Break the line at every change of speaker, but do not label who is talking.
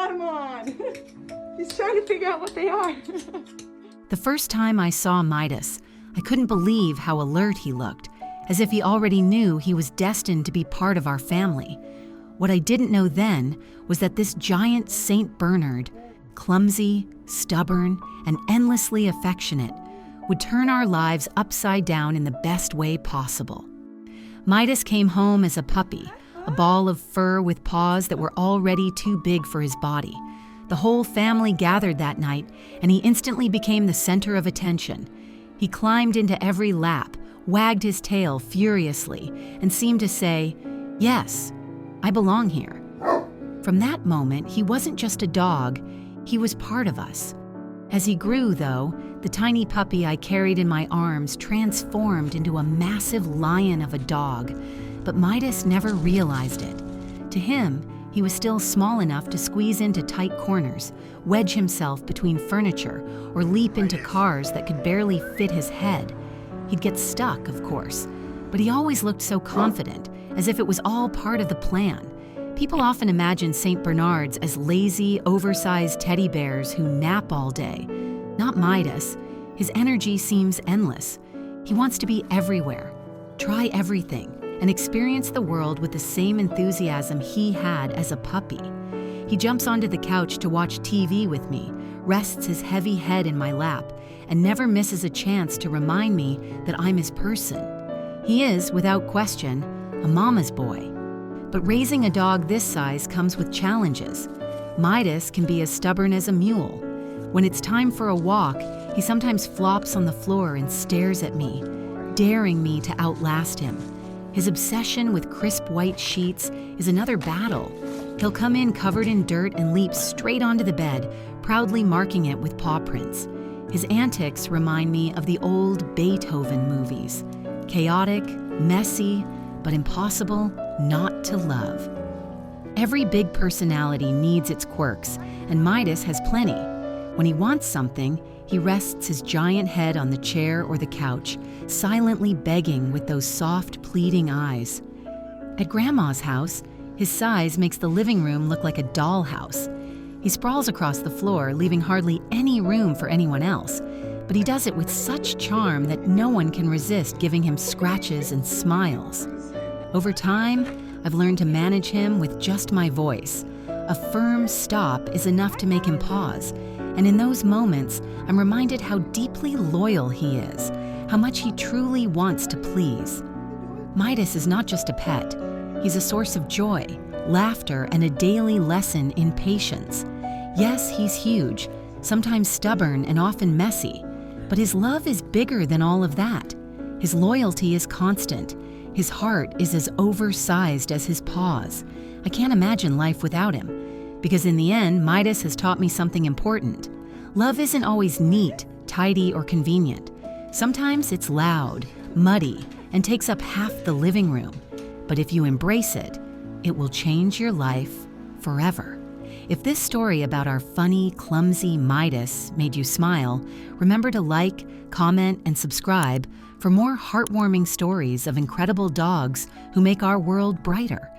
Come on. He's trying to figure out what they are.
The first time I saw Midas, I couldn't believe how alert he looked, as if he already knew he was destined to be part of our family. What I didn't know then was that this giant Saint Bernard, clumsy, stubborn, and endlessly affectionate, would turn our lives upside down in the best way possible. Midas came home as a puppy, a ball of fur with paws that were already too big for his body. The whole family gathered that night, and he instantly became the center of attention. He climbed into every lap, wagged his tail furiously, and seemed to say, "Yes, I belong here." From that moment, he wasn't just a dog, he was part of us. As he grew, though, the tiny puppy I carried in my arms transformed into a massive lion of a dog, but Midas never realized it. To him, he was still small enough to squeeze into tight corners, wedge himself between furniture, or leap into cars that could barely fit his head. He'd get stuck, of course, but he always looked so confident, as if it was all part of the plan. People often imagine St. Bernards as lazy, oversized teddy bears who nap all day. Not Midas. His energy seems endless. He wants to be everywhere, try everything, and experience the world with the same enthusiasm he had as a puppy. He jumps onto the couch to watch TV with me, rests his heavy head in my lap, and never misses a chance to remind me that I'm his person. He is, without question, a mama's boy. But raising a dog this size comes with challenges. Midas can be as stubborn as a mule. When it's time for a walk, he sometimes flops on the floor and stares at me, daring me to outlast him. His obsession with crisp white sheets is another battle. He'll come in covered in dirt and leap straight onto the bed, proudly marking it with paw prints. His antics remind me of the old Beethoven movies. Chaotic, messy, but impossible not to love. Every big personality needs its quirks, and Midas has plenty. When he wants something, he rests his giant head on the chair or the couch, silently begging with those soft, pleading eyes. At Grandma's house, his size makes the living room look like a dollhouse. He sprawls across the floor, leaving hardly any room for anyone else, but he does it with such charm that no one can resist giving him scratches and smiles. Over time, I've learned to manage him with just my voice. A firm stop is enough to make him pause, and in those moments, I'm reminded how deeply loyal he is, how much he truly wants to please. Midas is not just a pet. He's a source of joy, laughter, and a daily lesson in patience. Yes, he's huge, sometimes stubborn and often messy, but his love is bigger than all of that. His loyalty is constant. His heart is as oversized as his paws. I can't imagine life without him, because in the end, Midas has taught me something important. Love isn't always neat, tidy, or convenient. Sometimes it's loud, muddy, and takes up half the living room. But if you embrace it, it will change your life forever. If this story about our funny, clumsy Midas made you smile, remember to like, comment, and subscribe for more heartwarming stories of incredible dogs who make our world brighter.